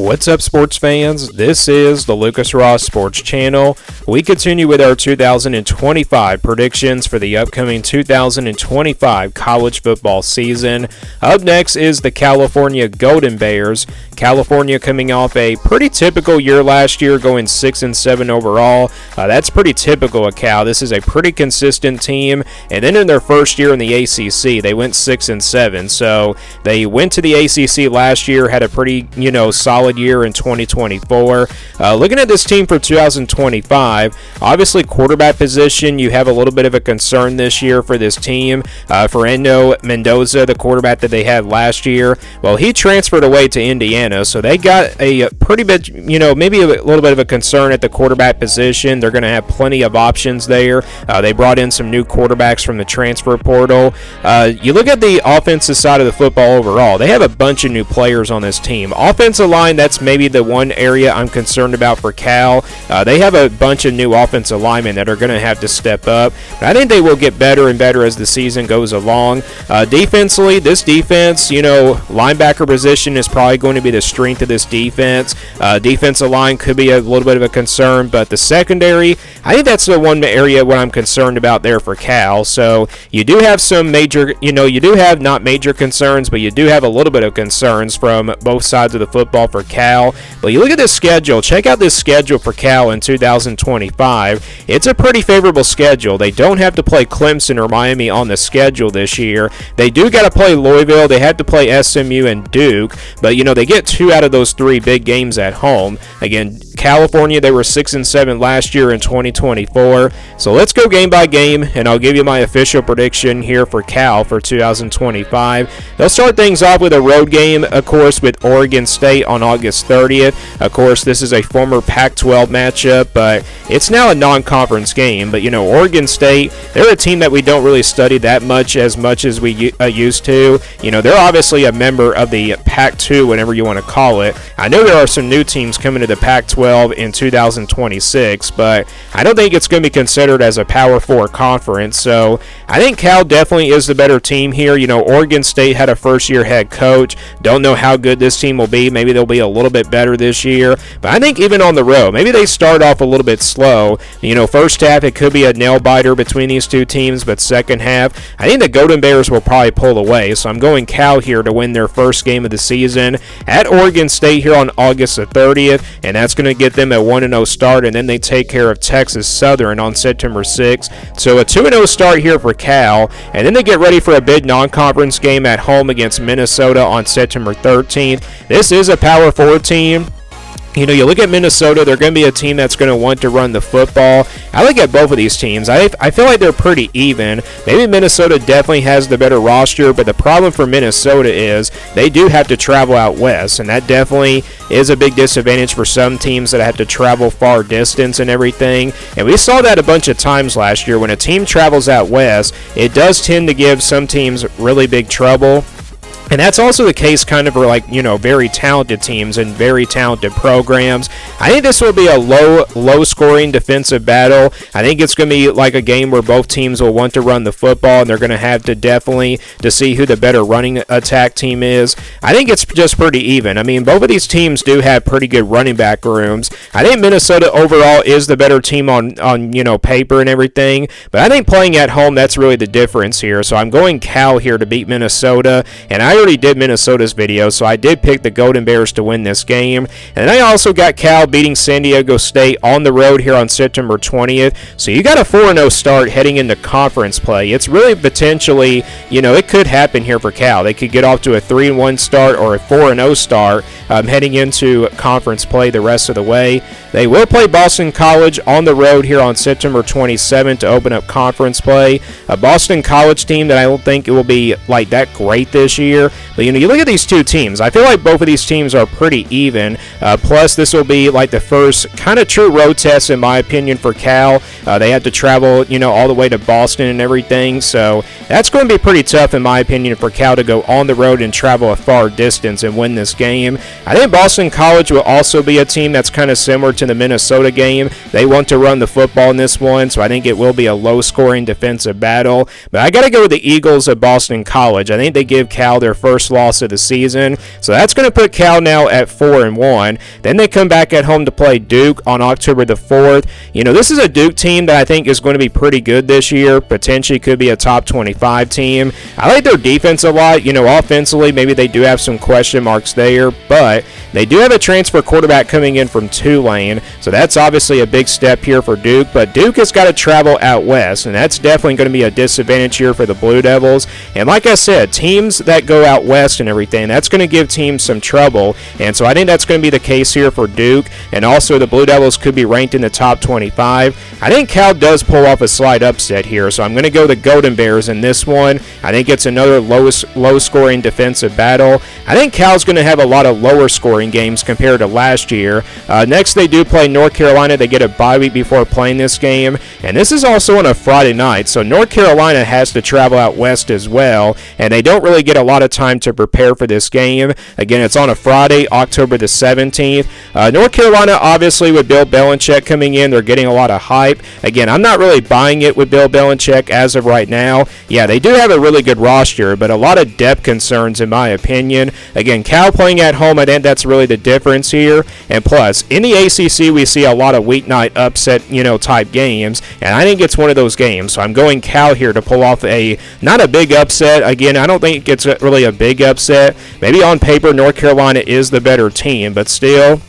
What's up, sports fans? This is the Lucas Ross Sports Channel. We continue with our 2025 predictions for the upcoming 2025 college football season. Up next is the California Golden Bears. California coming off a pretty typical year last year, going 6-7 overall. That's pretty typical of Cal. This is a pretty consistent team. And then in their first year in the ACC, they went 6-7. So they went to the ACC last year, had a pretty, solid year in 2024. Looking at this team for 2025, obviously quarterback position, you have a little bit of a concern this year for this team. Fernando Mendoza, the quarterback that they had last year, well, he transferred away to Indiana, so they got a pretty bit, maybe a little bit of a concern at the quarterback position. They're going to have plenty of options there. They brought in some new quarterbacks from the transfer portal. You look at the offensive side of the football overall, they have a bunch of new players on this team. Offensive line, that's maybe the one area I'm concerned about for Cal. They have a bunch of new offensive linemen that are going to have to step up. I think they will get better and better as the season goes along. Defensively, this defense, linebacker position is probably going to be the strength of this defense. Defensive line could be a little bit of a concern, but the secondary, I think that's the one area where I'm concerned about there for Cal. So you do have some major, you do have not major concerns, but you do have a little bit of concerns from both sides of the football for Cal. But you look at this schedule, check out this schedule for Cal in 2025. It's a pretty favorable schedule. They don't have to play Clemson or Miami on the schedule this year. They do got to play Louisville. They have to play SMU and Duke, but they get 2 out of those 3 big games at home. Again, California, they were 6-7 last year in 2024. So let's go game by game, and I'll give you my official prediction here for Cal for 2025. They'll start things off with a road game, of course, with Oregon State on August 30th. Of course, this is a former Pac-12 matchup, but it's now a non-conference game. But, Oregon State, they're a team that we don't really study that much as we used to. They're obviously a member of the Pac-2, whatever you want to call it. I know there are some new teams coming to the Pac-12 in 2026, but I don't think it's going to be considered as a Power 4 conference. So I think Cal definitely is the better team here. Oregon State had a first-year head coach. Don't know how good this team will be. Maybe they'll be a little bit better this year. But I think even on the road, maybe they start off a little bit slow. First half, it could be a nail-biter between these two teams, but second half, I think the Golden Bears will probably pull away. So I'm going Cal here to win their first game of the season at Oregon State here on August the 30th, and that's going to get them a 1-0 start, and then they take care of Texas Southern on September 6th. So a 2-0 start here for Cal, and then they get ready for a big non-conference game at home against Minnesota on September 13th. This is a Power 4 team. You look at Minnesota, they're going to be a team that's going to want to run the football. I look at both of these teams. I feel like they're pretty even. Maybe Minnesota definitely has the better roster, but the problem for Minnesota is they do have to travel out west, and that definitely is a big disadvantage for some teams that have to travel far distance and everything. And we saw that a bunch of times last year. When a team travels out west, it does tend to give some teams really big trouble. And that's also the case kind of for very talented teams and very talented programs. I think this will be a low-scoring defensive battle. I think it's going to be like a game where both teams will want to run the football, and they're going to have to definitely to see who the better running attack team is. I think it's just pretty even. I mean, both of these teams do have pretty good running back rooms. I think Minnesota overall is the better team on paper and everything, but I think playing at home, that's really the difference here. So I'm going Cal here to beat Minnesota, and I already did Minnesota's video, so I did pick the Golden Bears to win this game. And I also got Cal beating San Diego State on the road here on September 20th. So you got a 4-0 start heading into conference play. It's really potentially, it could happen here for Cal. They could get off to a 3-1 start or a 4-0 start heading into conference play the rest of the way. They will play Boston College on the road here on September 27th to open up conference play. A Boston College team that I don't think it will be that great this year. But, you look at these two teams. I feel like both of these teams are pretty even. Plus, this will be the first kind of true road test, in my opinion, for Cal. They had to travel, all the way to Boston and everything. So that's going to be pretty tough, in my opinion, for Cal to go on the road and travel a far distance and win this game. I think Boston College will also be a team that's kind of similar to the Minnesota game. They want to run the football in this one, so I think it will be a low-scoring defensive battle. But I got to go with the Eagles of Boston College. I think they give Cal their first loss of the season, so that's going to put Cal now at 4-1. Then they come back at home to play Duke on October the 4th. This is a Duke team that I think is going to be pretty good this year. Potentially could be a top 25 team. I like their defense a lot. Offensively, maybe they do have some question marks there, but they do have a transfer quarterback coming in from Tulane, so that's obviously a big step here for Duke, but Duke has got to travel out west, and that's definitely going to be a disadvantage here for the Blue Devils. And like I said, teams that go out west and everything, that's going to give teams some trouble, and so I think that's going to be the case here for Duke, and also the Blue Devils could be ranked in the top 25. I think Cal does pull off a slight upset here, so I'm going to go the Golden Bears in this one. I think it's another low-scoring defensive battle. I think Cal's going to have a lot of lower-scoring games compared to last year. Next, they do play North Carolina. They get a bye week before playing this game, and this is also on a Friday night, so North Carolina has to travel out west as well, and they don't really get a lot of time to prepare for this game. Again, it's on a Friday, October the 17th. North Carolina, obviously, with Bill Belichick coming in, they're getting a lot of hype. Again, I'm not really buying it with Bill Belichick as of right now. Yeah, they do have a really good roster, but a lot of depth concerns in my opinion. Again, Cal playing at home, I think that's really the difference here. And plus, in the ACC, we see a lot of weeknight upset, type games, and I think it's one of those games. So I'm going Cal here to pull off not a big upset. Again, I don't think it's really a big upset. Maybe on paper, North Carolina is the better team, but still.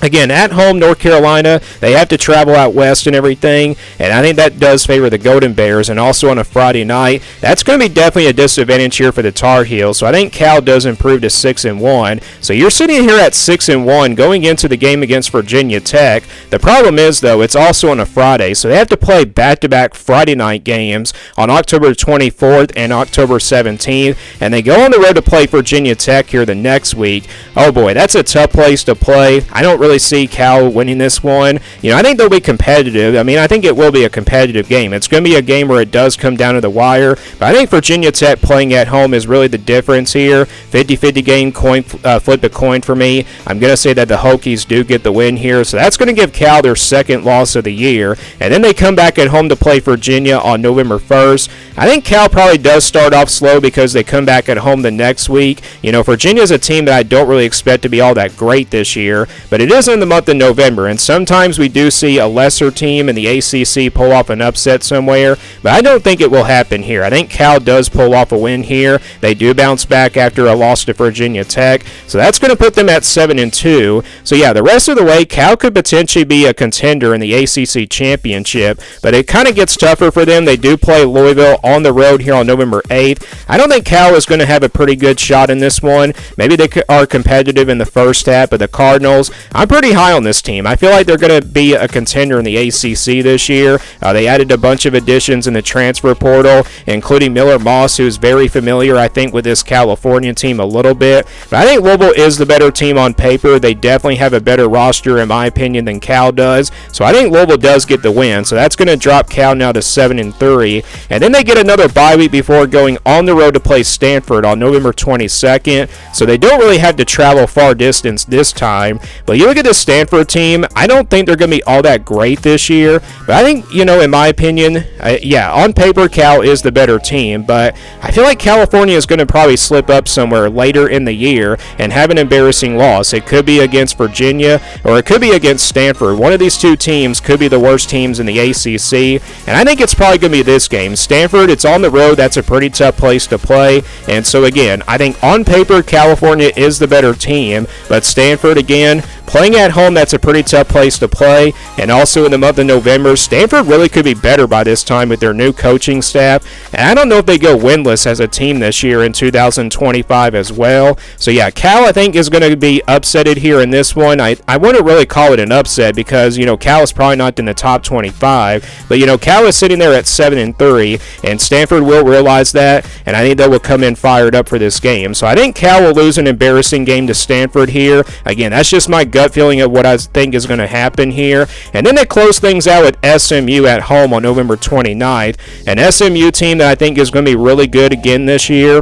Again, at home, North Carolina, they have to travel out west and everything, and I think that does favor the Golden Bears, and also on a Friday night, that's going to be definitely a disadvantage here for the Tar Heels, so I think Cal does improve to 6-1. So you're sitting here at 6-1 going into the game against Virginia Tech. The problem is, though, it's also on a Friday, so they have to play back-to-back Friday night games on October 24th and October 17th, and they go on the road to play Virginia Tech here the next week. Oh boy, that's a tough place to play. I don't really see Cal winning this one. I think they'll be competitive. I think it will be a competitive game. It's going to be a game where it does come down to the wire, but I think Virginia Tech playing at home is really the difference here. 50-50 game, flip a coin for me. I'm going to say that the Hokies do get the win here, so that's going to give Cal their second loss of the year, and then they come back at home to play Virginia on November 1st. I think Cal probably does start off slow because they come back at home the next week. Virginia is a team that I don't really expect to be all that great this year, but it is in the month of November, and sometimes we do see a lesser team in the ACC pull off an upset somewhere, but I don't think it will happen here. I think Cal does pull off a win here. They do bounce back after a loss to Virginia Tech, so that's going to put them at 7-2. So yeah, the rest of the way, Cal could potentially be a contender in the ACC championship, but it kind of gets tougher for them. They do play Louisville on the road here on November 8th. I don't think Cal is going to have a pretty good shot in this one. Maybe they are competitive in the first half, but the Cardinals, I'm pretty high on this team. I feel like they're going to be a contender in the ACC this year. They added a bunch of additions in the transfer portal, including Miller Moss, who's very familiar, I think, with this California team a little bit. But I think Louisville is the better team on paper. They definitely have a better roster, in my opinion, than Cal does. So I think Louisville does get the win. So that's going to drop Cal now to 7-3. And then they get another bye week before going on the road to play Stanford on November 22nd. So they don't really have to travel far distance this time. But you look at the Stanford team, I don't think they're going to be all that great this year, but I think, in my opinion, on paper, Cal is the better team, but I feel like California is going to probably slip up somewhere later in the year and have an embarrassing loss. It could be against Virginia, or it could be against Stanford. One of these two teams could be the worst teams in the ACC, and I think it's probably going to be this game. Stanford, it's on the road. That's a pretty tough place to play, and so again, I think on paper, California is the better team, but Stanford, again, playing at home, that's a pretty tough place to play. And also in the month of November, Stanford really could be better by this time with their new coaching staff. And I don't know if they go winless as a team this year in 2025 as well. So yeah, Cal, I think, is going to be upsetted here in this one. I wouldn't really call it an upset because, Cal is probably not in the top 25. But, Cal is sitting there at 7-3, and Stanford will realize that. And I think they will come in fired up for this game. So I think Cal will lose an embarrassing game to Stanford here. Again, that's just my gut feeling of what I think is going to happen here. And then they close things out with SMU at home on November 29th. An SMU team that I think is going to be really good again this year.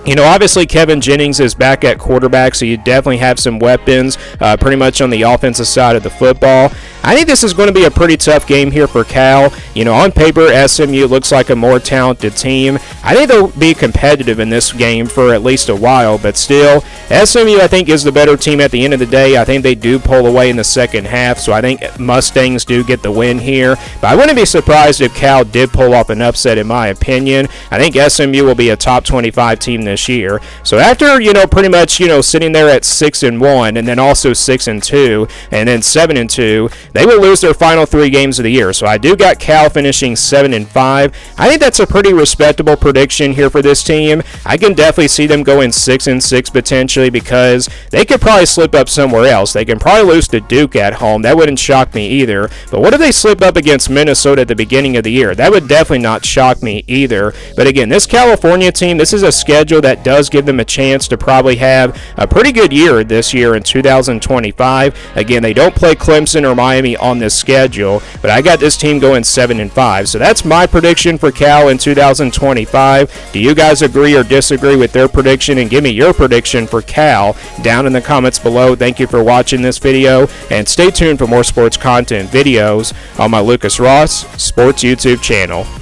Obviously Kevin Jennings is back at quarterback, so you definitely have some weapons pretty much on the offensive side of the football. I think this is going to be a pretty tough game here for Cal. On paper, SMU looks like a more talented team. I think they'll be competitive in this game for at least a while, but still, SMU I think is the better team at the end of the day. I think they do pull away in the second half, so I think Mustangs do get the win here. But I wouldn't be surprised if Cal did pull off an upset, in my opinion. I think SMU will be a top 25 team this year. So after, pretty much, sitting there at 6-1 and then also 6-2 and then 7-2, they will lose their final 3 games of the year. So I do got Cal finishing 7-5. I think that's a pretty respectable prediction here for this team. I can definitely see them going 6-6 potentially, because they could probably slip up somewhere else. They can probably lose to Duke at home. That wouldn't shock me either. But what if they slip up against Minnesota at the beginning of the year? That would definitely not shock me either. But again, this California team, this is a schedule that does give them a chance to probably have a pretty good year this year in 2025. Again, they don't play Clemson or Miami on this schedule, but I got this team going 7-5. So that's my prediction for Cal in 2025. Do you guys agree or disagree with their prediction? And give me your prediction for Cal down in the comments below. Thank you for watching this video, and stay tuned for more sports content videos on my Lucas Ross Sports YouTube channel.